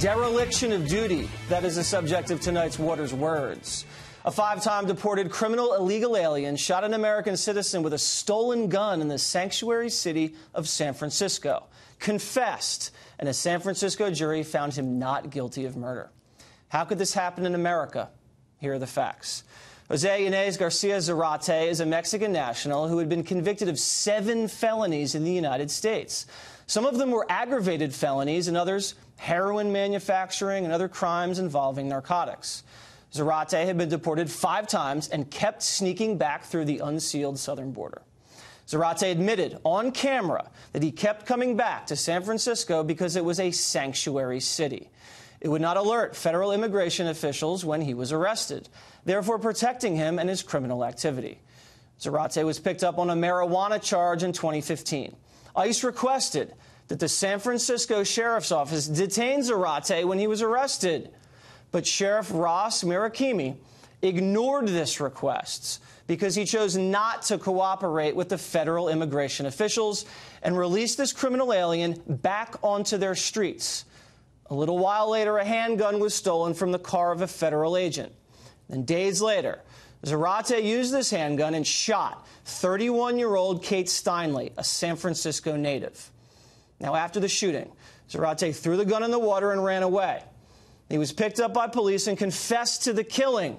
Dereliction of duty. That is the subject of tonight's Waters Words. A 5-time deported criminal illegal alien shot an American citizen with a stolen gun in the sanctuary city of San Francisco. Confessed, and a San Francisco jury found him not guilty of murder. How could this happen in America? Here are the facts. Jose Inez Garcia Zarate is a Mexican national who had been convicted of 7 felonies in the United States. Some of them were aggravated felonies and others heroin manufacturing and other crimes involving narcotics. Zarate had been deported 5 times and kept sneaking back through the unsealed southern border. Zarate admitted on camera that he kept coming back to San Francisco because it was a sanctuary city. It would not alert federal immigration officials when he was arrested, therefore protecting him and his criminal activity. Zarate was picked up on a marijuana charge in 2015. ICE requested that the San Francisco Sheriff's Office detain Zarate when he was arrested. But Sheriff Ross Mirakimi ignored this request because he chose not to cooperate with the federal immigration officials and released this criminal alien back onto their streets. A little while later, a handgun was stolen from the car of a federal agent. And days later, Zarate used this handgun and shot 31-year-old Kate Steinle, a San Francisco native. Now, after the shooting, Zarate threw the gun in the water and ran away. He was picked up by police and confessed to the killing.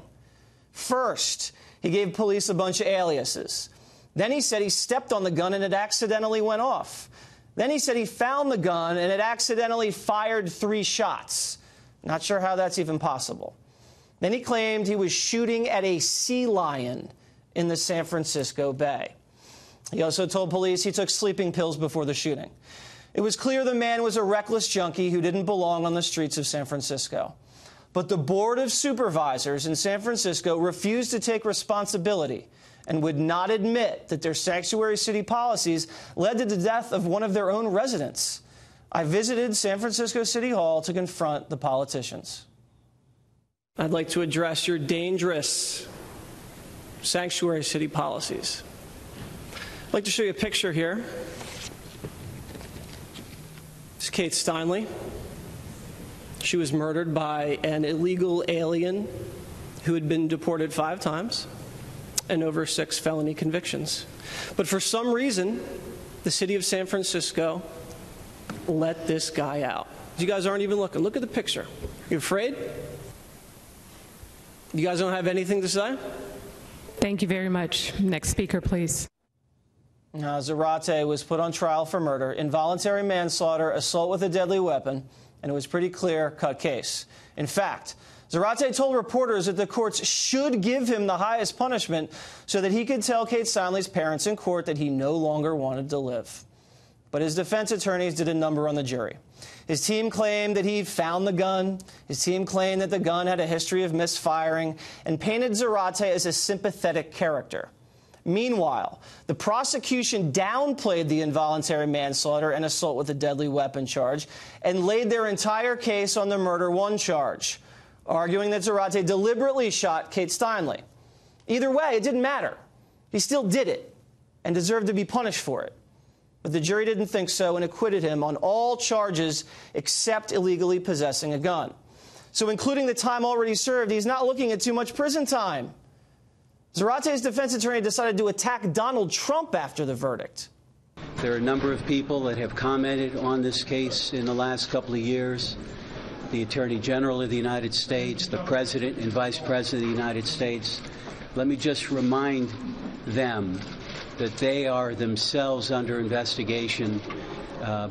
First, he gave police a bunch of aliases. Then he said he stepped on the gun and it accidentally went off. Then he said he found the gun and it accidentally fired 3 shots. Not sure how that's even possible. Then he claimed he was shooting at a sea lion in the San Francisco Bay. He also told police he took sleeping pills before the shooting. It was clear the man was a reckless junkie who didn't belong on the streets of San Francisco. But the Board of Supervisors in San Francisco refused to take responsibility and would not admit that their sanctuary city policies led to the death of one of their own residents. I visited San Francisco City Hall to confront the politicians. I'd like to address your dangerous sanctuary city policies. I'd like to show you a picture here. This is Kate Steinle. She was murdered by an illegal alien who had been deported 5 times and over 6 felony convictions. But for some reason, the city of San Francisco let this guy out. You guys aren't even looking. Look at the picture. You afraid? You guys don't have anything to say? Thank you very much. Next speaker, please. Zarate was put on trial for murder, involuntary manslaughter, assault with a deadly weapon, and it was a pretty clear-cut case. In fact, Zarate told reporters that the courts should give him the highest punishment so that he could tell Kate Steinle's parents in court that he no longer wanted to live. But his defense attorneys did a number on the jury. His team claimed that he found the gun. His team claimed that the gun had a history of misfiring and painted Zarate as a sympathetic character. Meanwhile, the prosecution downplayed the involuntary manslaughter and assault with a deadly weapon charge and laid their entire case on the murder 1 charge, arguing that Zarate deliberately shot Kate Steinle. Either way, it didn't matter. He still did it and deserved to be punished for it. But the jury didn't think so and acquitted him on all charges except illegally possessing a gun. So including the time already served, he's not looking at too much prison time. Zarate's defense attorney decided to attack Donald Trump after the verdict. There are a number of people that have commented on this case in the last couple of years. The Attorney General of the United States, the President and Vice President of the United States. Let me just remind them that they are themselves under investigation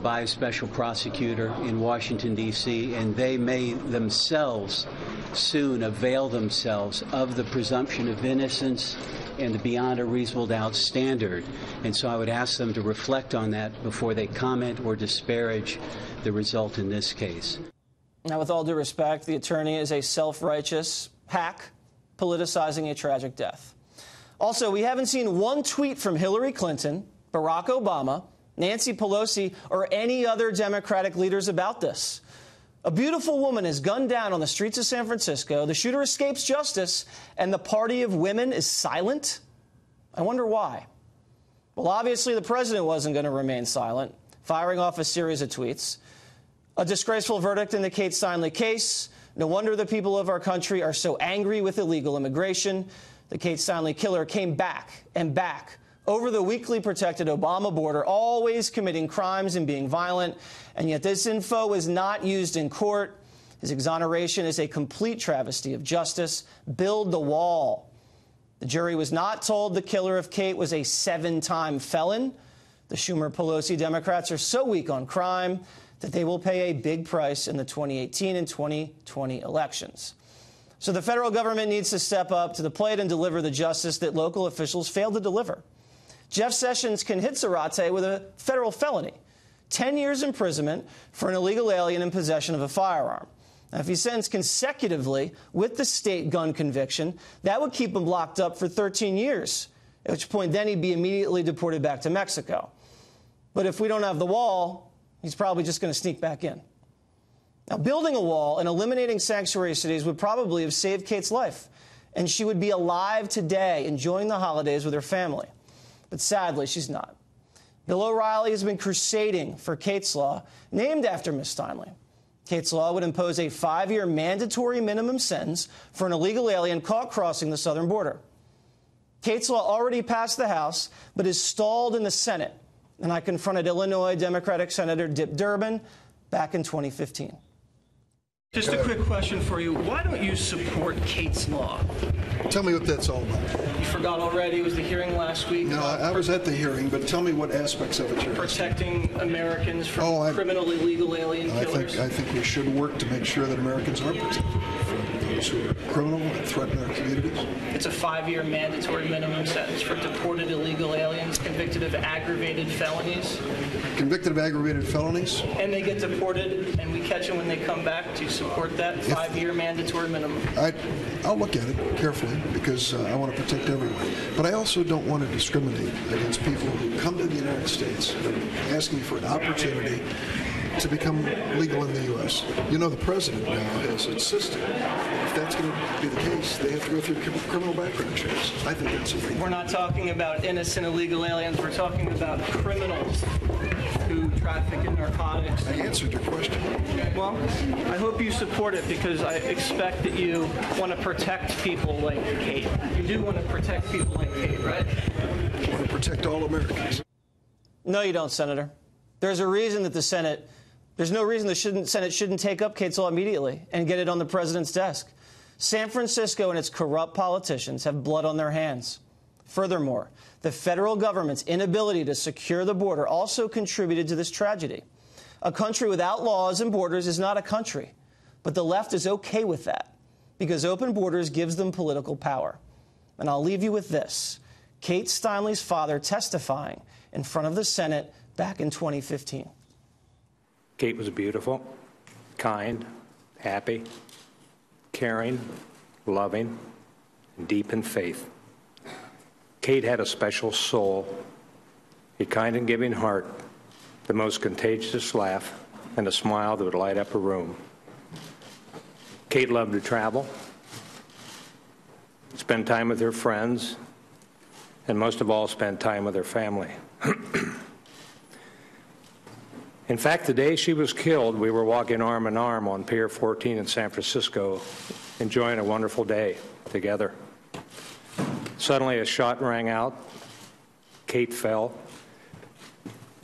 by a special prosecutor in Washington, D.C., and they may themselves soon avail themselves of the presumption of innocence and the beyond a reasonable doubt standard. And so I would ask them to reflect on that before they comment or disparage the result in this case. Now, with all due respect, the attorney is a self-righteous hack politicizing a tragic death. Also, we haven't seen one tweet from Hillary Clinton, Barack Obama, Nancy Pelosi, or any other Democratic leaders about this. A beautiful woman is gunned down on the streets of San Francisco. The shooter escapes justice, and the party of women is silent? I wonder why. Well, obviously, the president wasn't going to remain silent, firing off a series of tweets. A disgraceful verdict in the Kate Steinle case. No wonder the people of our country are so angry with illegal immigration. The Kate Steinle killer came back and back over the weakly protected Obama border, always committing crimes and being violent. And yet this info is not used in court. His exoneration is a complete travesty of justice. Build the wall. The jury was not told the killer of Kate was a 7-time felon. The Schumer-Pelosi Democrats are so weak on crime that they will pay a big price in the 2018 and 2020 elections. So the federal government needs to step up to the plate and deliver the justice that local officials failed to deliver. Jeff Sessions can hit Zarate with a federal felony, 10 years imprisonment for an illegal alien in possession of a firearm. Now, if he's sentenced consecutively with the state gun conviction, that would keep him locked up for 13 years, at which point then he'd be immediately deported back to Mexico. But if we don't have the wall, he's probably just going to sneak back in. Now, building a wall and eliminating sanctuary cities would probably have saved Kate's life, and she would be alive today, enjoying the holidays with her family. But sadly, she's not. Bill O'Reilly has been crusading for Kate's Law, named after Ms. Steinle. Kate's Law would impose a 5-year mandatory minimum sentence for an illegal alien caught crossing the southern border. Kate's Law already passed the House, but is stalled in the Senate. And I confronted Illinois Democratic Senator Dick Durbin back in 2015. Just a quick question for you. Why don't you support Kate's Law? Tell me what that's all about. You forgot already. It was the hearing last week. No, I was at the hearing, but tell me what aspects of it you're protecting Americans from criminal illegal alien killers. I think we should work to make sure that Americans are protected from those who are criminal and threaten our communities. It's a 5-year mandatory minimum sentence for deported illegal aliens convicted of aggravated felonies. Convicted of aggravated felonies? And they get deported, and we catch them when they come back. Do you support that 5-year mandatory minimum? I'll look at it carefully because I want to protect everyone. But I also don't want to discriminate against people who come to the United States asking for an opportunity to become legal in the U.S. You know, the president now has insisted if that's going to be the case, they have to go through criminal background checks. I think that's a thing. We're not talking about innocent illegal aliens. We're talking about criminals who traffic in narcotics. I answered your question. Well, I hope you support it because I expect that you want to protect people like Kate. You do want to protect people like Kate, right? I want to protect all Americans. No, you don't, Senator. There's a reason that there's no reason the Senate shouldn't take up Kate's Law immediately and get it on the president's desk. San Francisco and its corrupt politicians have blood on their hands. Furthermore, the federal government's inability to secure the border also contributed to this tragedy. A country without laws and borders is not a country, but the left is okay with that because open borders gives them political power. And I'll leave you with this. Kate Steinle's father testifying in front of the Senate back in 2015. Kate was beautiful, kind, happy, caring, loving, and deep in faith. Kate had a special soul, a kind and giving heart, the most contagious laugh, and a smile that would light up a room. Kate loved to travel, spend time with her friends, and most of all, spend time with her family. In fact, the day she was killed, we were walking arm in arm on Pier 14 in San Francisco, enjoying a wonderful day together. Suddenly, a shot rang out. Kate fell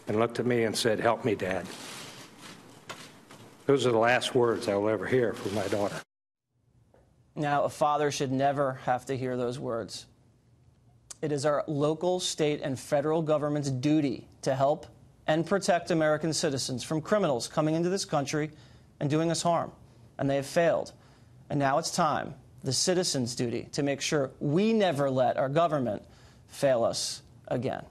and looked at me and said, "Help me, Dad." Those are the last words I will ever hear from my daughter. Now, a father should never have to hear those words. It is our local, state, and federal government's duty to help and protect American citizens from criminals coming into this country and doing us harm. And they have failed. And now it's time, the citizens' duty, to make sure we never let our government fail us again.